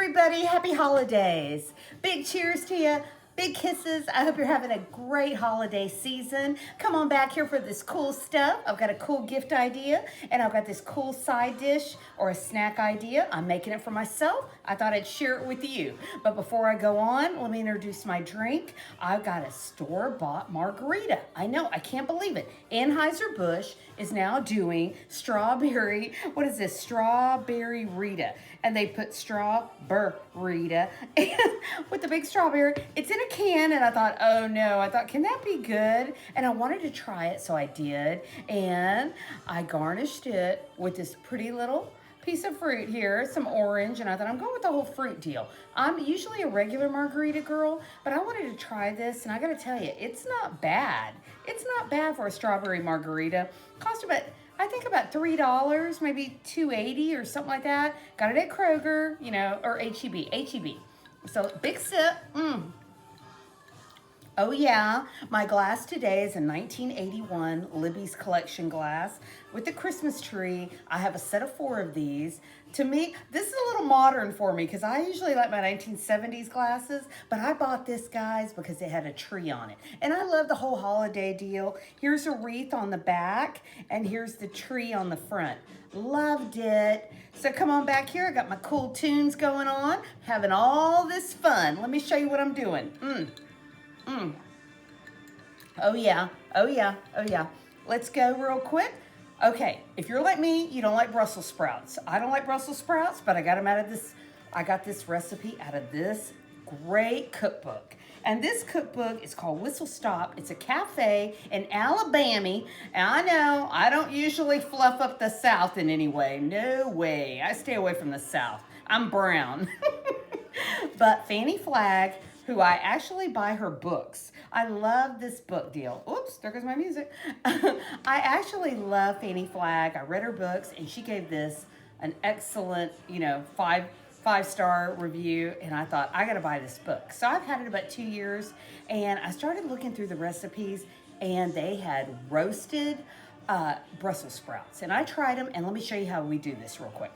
everybody. Happy holidays. Big cheers to you. Big kisses. I hope you're having a great holiday season. Come on back here for this cool stuff. I've got a cool gift idea, and I've got this cool side dish or a snack idea. I'm making it for myself. I thought I'd share it with you. But before I go on, let me introduce my drink. I've got a store-bought margarita. I know, I can't believe it. Anheuser-Busch is now doing strawberry, what is this? Strawberry Rita. And they put strawberry-rita with the big strawberry. It's in a can, and I thought, oh no, can that be good? And I wanted to try it, so I did. And I garnished it with this pretty little piece of fruit here, some orange, and I thought I'm going with the whole fruit deal. I'm usually a regular margarita girl, but I wanted to try this, and I gotta tell you, it's not bad. It's not bad for a strawberry margarita. Cost about, I think about $3, maybe $2.80 or something like that. Got it at Kroger, you know, or H-E-B. So big sip. Oh yeah, my glass today is a 1981 Libby's Collection glass with the Christmas tree. I have a set of 4 of these. To me, this is a little modern for me because I usually like my 1970s glasses, but I bought this, guys, because it had a tree on it. And I love the whole holiday deal. Here's a wreath on the back, and here's the tree on the front. Loved it. So come on back here. I got my cool tunes going on, having all this fun. Let me show you what I'm doing. Oh yeah. Let's go real quick. Okay, if you're like me, you don't like Brussels sprouts. I don't like Brussels sprouts, but I got them out of this, I got this recipe out of this great cookbook. And this cookbook is called Whistle Stop. It's a cafe in Alabama. And I know, I don't usually fluff up the South in any way. No way. I stay away from the South. I'm brown. But Fannie Flagg, who I actually buy her books. I love this book deal. Oops, there goes my music. I actually love Fannie Flagg. I read her books, and she gave this an excellent, you know, five-star review, and I thought, I gotta buy this book. So I've had it about 2 years, and I started looking through the recipes, and they had roasted Brussels sprouts. And I tried them, and let me show you how we do this real quick.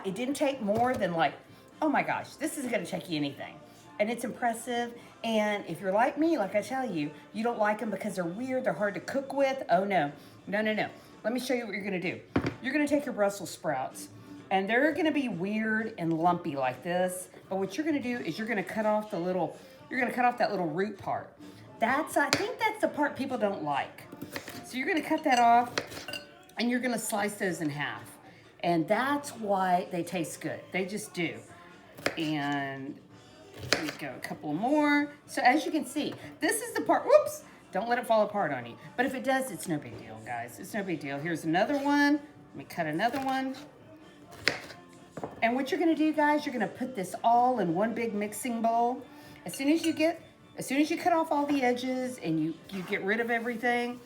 It didn't take more than like, oh my gosh, this isn't gonna take you anything. And it's impressive. And if you're like me, like I tell you, you don't like them because they're weird, they're hard to cook with. Oh no. Let me show you what you're gonna do. You're gonna take your Brussels sprouts, and they're gonna be weird and lumpy like this. But what you're gonna do is you're gonna cut off that little root part. I think that's the part people don't like. So you're gonna cut that off, and you're gonna slice those in half. And that's why they taste good. They just do. And here we go, a couple more. So as you can see, this is the part, whoops, don't let it fall apart on you. But if it does, it's no big deal, guys. It's no big deal. Here's another one. Let me cut another one. And what you're gonna do, guys, you're gonna put this all in one big mixing bowl. As soon as you cut off all the edges and you get rid of everything,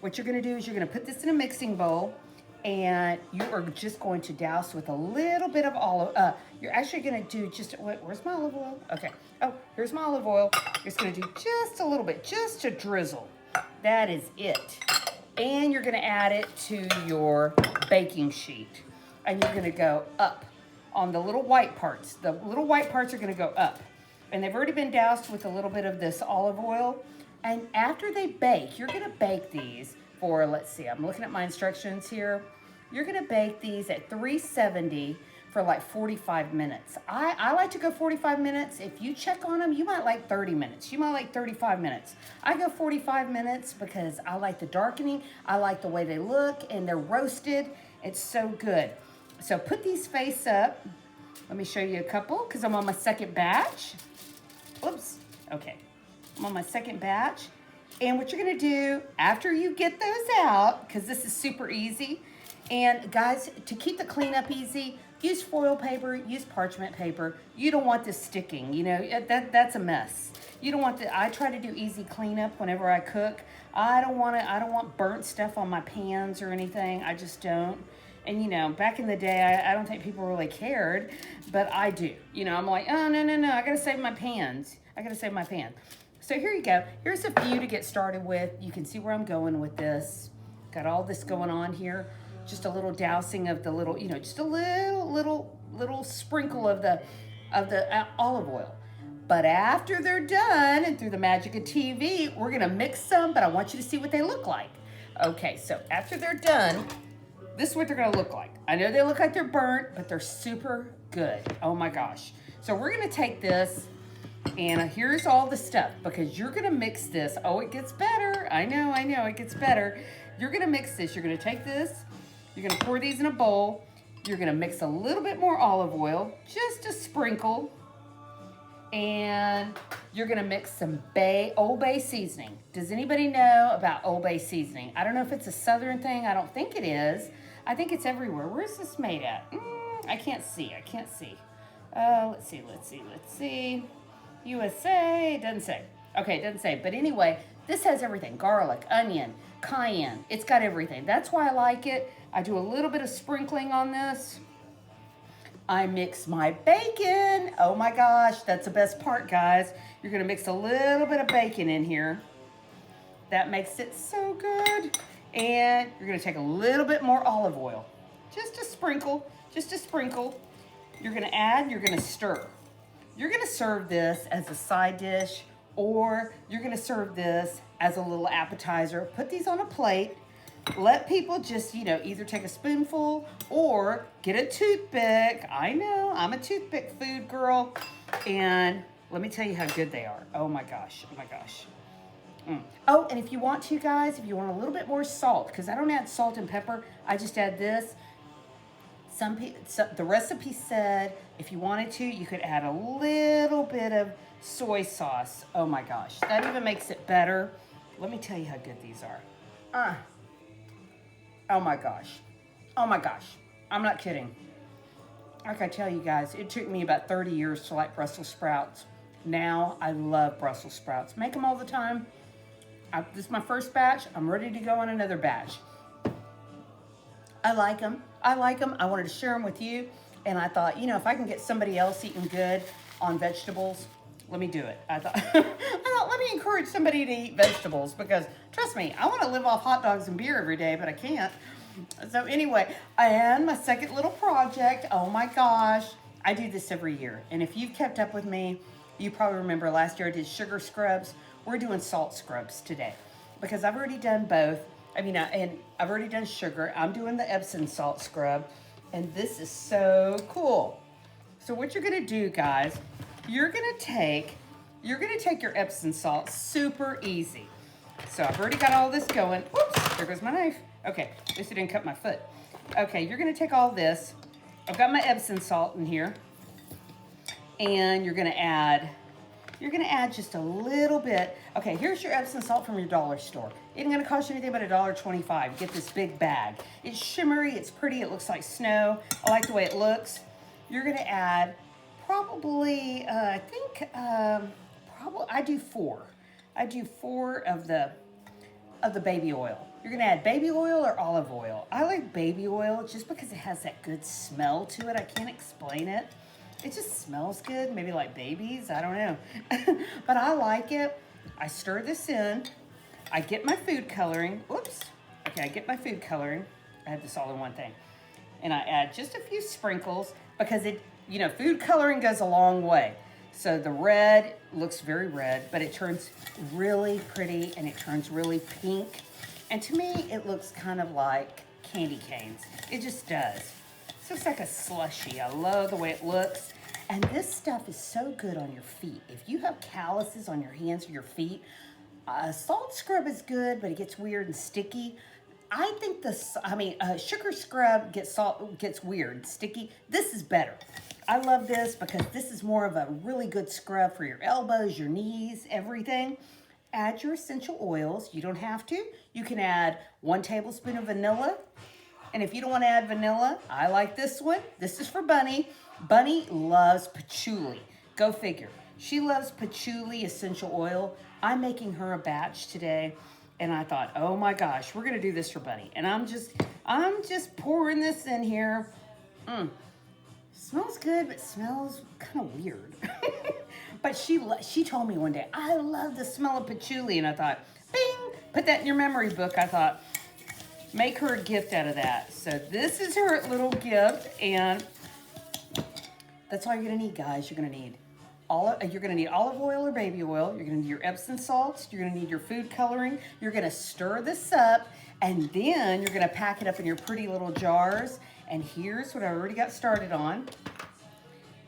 what you're gonna do is you're gonna put this in a mixing bowl, and you are just going to douse with a little bit of you're actually gonna do just, where's my olive oil? Okay, oh, here's my olive oil. You're just gonna do just a little bit, just a drizzle. That is it. And you're gonna add it to your baking sheet. And you're gonna go up on the little white parts. The little white parts are gonna go up. And they've already been doused with a little bit of this olive oil. And after they bake, you're gonna bake these for, let's see, I'm looking at my instructions here. You're gonna bake these at 370 for like 45 minutes. I like to go 45 minutes. If you check on them, you might like 30 minutes. You might like 35 minutes. I go 45 minutes because I like the darkening. I like the way they look, and they're roasted. It's so good. So put these face up. Let me show you a couple because I'm on my second batch. Oops, okay. I'm on my second batch. And what you're gonna do after you get those out, because this is super easy, and guys, to keep the cleanup easy, use foil paper, use parchment paper. You don't want this sticking, you know, that's a mess. You don't want I try to do easy cleanup whenever I cook. I don't want burnt stuff on my pans or anything. I just don't. And you know, back in the day, I don't think people really cared, but I do. You know, I'm like, oh, no, I gotta save my pans. So here you go. Here's a few to get started with. You can see where I'm going with this. Got all this going on here. Just a little dousing of the little, you know, just a little sprinkle of the of the olive oil. But after they're done, and through the magic of TV, we're gonna mix some, but I want you to see what they look like. Okay, so after they're done, this is what they're gonna look like. I know they look like they're burnt, but they're super good. Oh my gosh. So we're gonna take this, and here's all the stuff, because you're gonna mix this. Oh, it gets better. I know, it gets better. You're gonna mix this. You're gonna take this, you're gonna pour these in a bowl. You're gonna mix a little bit more olive oil, just a sprinkle, and you're gonna mix some Old Bay seasoning. Does anybody know about Old Bay seasoning? I don't know if it's a Southern thing. I don't think it is. I think it's everywhere. Where's this made at? I can't see. Let's see. USA, it doesn't say. Okay, it doesn't say. But anyway, this has everything. Garlic, onion, cayenne. It's got everything. That's why I like it. I do a little bit of sprinkling on this. I mix my bacon. Oh my gosh, that's the best part, guys. You're gonna mix a little bit of bacon in here. That makes it so good. And you're gonna take a little bit more olive oil. Just a sprinkle, You're gonna add, you're gonna stir. You're gonna serve this as a side dish, or you're gonna serve this as a little appetizer. Put these on a plate. Let people just, either take a spoonful or get a toothpick. I know, I'm a toothpick food girl. And let me tell you how good they are. Oh my gosh. Oh, and if you want to, guys, if you want a little bit more salt, because I don't add salt and pepper, I just add this. The recipe said if you wanted to, you could add a little bit of soy sauce. Oh my gosh, that even makes it better. Let me tell you how good these are. Oh my gosh. I'm not kidding. Like I tell you guys, it took me about 30 years to like Brussels sprouts. Now I love Brussels sprouts. Make them all the time. This is my first batch. I'm ready to go on another batch. I like them. I wanted to share them with you. And I thought, if I can get somebody else eating good on vegetables, let me do it. I thought, let me encourage somebody to eat vegetables, because trust me, I want to live off hot dogs and beer every day, but I can't. So anyway, and my second little project, oh my gosh, I do this every year. And if you've kept up with me, you probably remember last year I did sugar scrubs. We're doing salt scrubs today, because I've already done both. And I've already done sugar. I'm doing the Epsom salt scrub, and this is so cool. So what you're gonna do, guys, you're gonna take your Epsom salt, super easy. So I've already got all this going. Whoops, there goes my knife. Okay, at least it didn't cut my foot. Okay, you're gonna take all this. I've got my Epsom salt in here, and you're gonna add just a little bit. Okay, here's your Epsom salt from your dollar store. It ain't gonna cost you anything but $1.25. Get this big bag. It's shimmery, it's pretty, it looks like snow. I like the way it looks. You're gonna add probably, I do 4. I do 4 of the baby oil. You're gonna add baby oil or olive oil. I like baby oil just because it has that good smell to it. I can't explain it. It just smells good, maybe like babies, I don't know. But I like it. I stir this in. I get my food coloring. Whoops. Okay, I get my food coloring. I have this all in one thing. And I add just a few sprinkles, because food coloring goes a long way. So the red looks very red, but it turns really pretty and it turns really pink. And to me, it looks kind of like candy canes. It just does. So it's like a slushy. I love the way it looks. And this stuff is so good on your feet. If you have calluses on your hands or your feet, salt scrub is good, but it gets weird and sticky. I think sugar scrub gets weird, sticky. This is better. I love this because this is more of a really good scrub for your elbows, your knees, everything. Add your essential oils. You don't have to. You can add 1 tablespoon of vanilla. And if you don't want to add vanilla, I like this one. This is for Bunny. Bunny loves patchouli. Go figure. She loves patchouli essential oil. I'm making her a batch today. And I thought, oh my gosh, we're going to do this for Bunny. And I'm just pouring this in here. Smells good, but smells kind of weird. But she told me one day, I love the smell of patchouli. And I thought, bing, put that in your memory book. I thought, make her a gift out of that. So this is her little gift. And That's all you're gonna need, guys. You're gonna need olive oil or baby oil. You're gonna need your Epsom salts. You're gonna need your food coloring. You're gonna stir this up, and then you're gonna pack it up in your pretty little jars. And here's what I already got started on.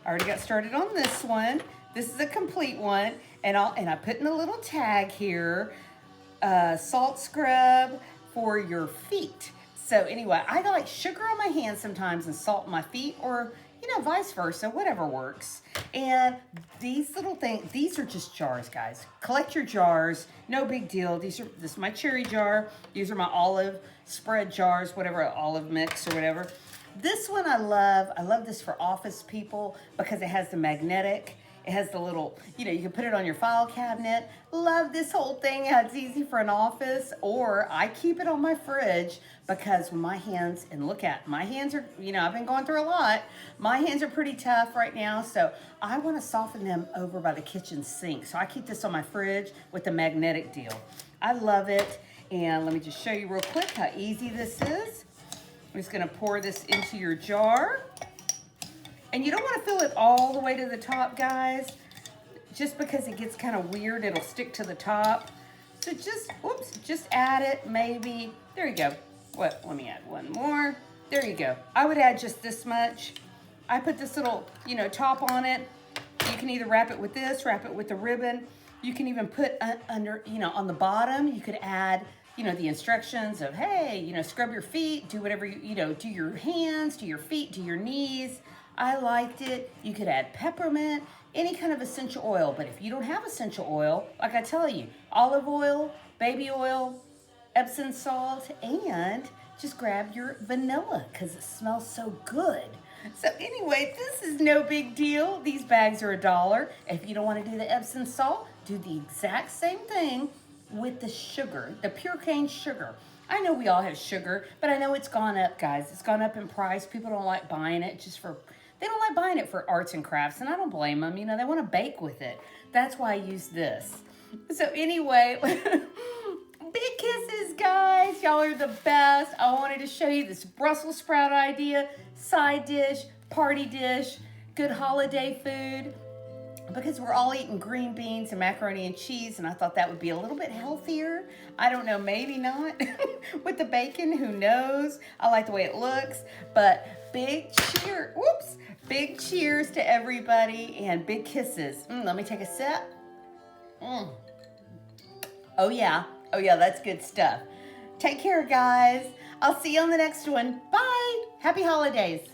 I already got started on this one. This is a complete one, and I put in a little tag here, salt scrub for your feet. So anyway, I like sugar on my hands sometimes and salt on my feet, or vice versa, whatever works. And these little things, these are just jars, guys. Collect your jars, no big deal. This is my cherry jar. These are my olive spread jars, whatever, olive mix or whatever. This one I love. I love this for office people because it has the magnetic. It has the little, you can put it on your file cabinet. Love this whole thing, how it's easy for an office. Or I keep it on my fridge because when my hands, and look at, my hands are, I've been going through a lot. My hands are pretty tough right now, so I want to soften them over by the kitchen sink. So I keep this on my fridge with the magnetic deal. I love it. And let me just show you real quick how easy this is. I'm just gonna pour this into your jar. And you don't want to fill it all the way to the top, guys. Just because it gets kind of weird, it'll stick to the top. So just add it, maybe. There you go. Let me add one more. There you go. I would add just this much. I put this little, top on it. You can either wrap it with this, wrap it with the ribbon. You can even put under, on the bottom, you could add, the instructions of, hey, scrub your feet, do whatever, do your hands, do your feet, do your knees. I liked it. You could add peppermint, any kind of essential oil. But if you don't have essential oil, like I tell you, olive oil, baby oil, Epsom salt, and just grab your vanilla because it smells so good. So anyway, this is no big deal. These bags are $1. If you don't want to do the Epsom salt, do the exact same thing with the sugar, the pure cane sugar. I know we all have sugar, but I know it's gone up, guys. It's gone up in price. People don't like buying it they don't like buying it for arts and crafts, and I don't blame them. They want to bake with it. That's why I use this. So anyway, big kisses, guys. Y'all are the best. I wanted to show you this Brussels sprout idea, side dish, party dish, good holiday food, because we're all eating green beans and macaroni and cheese, and I thought that would be a little bit healthier. I don't know, maybe not. With the bacon, who knows? I like the way it looks, but big cheers to everybody, and big kisses. Let me take a sip. Oh yeah, that's good stuff. Take care, guys. I'll see you on the next one. Bye. Happy holidays.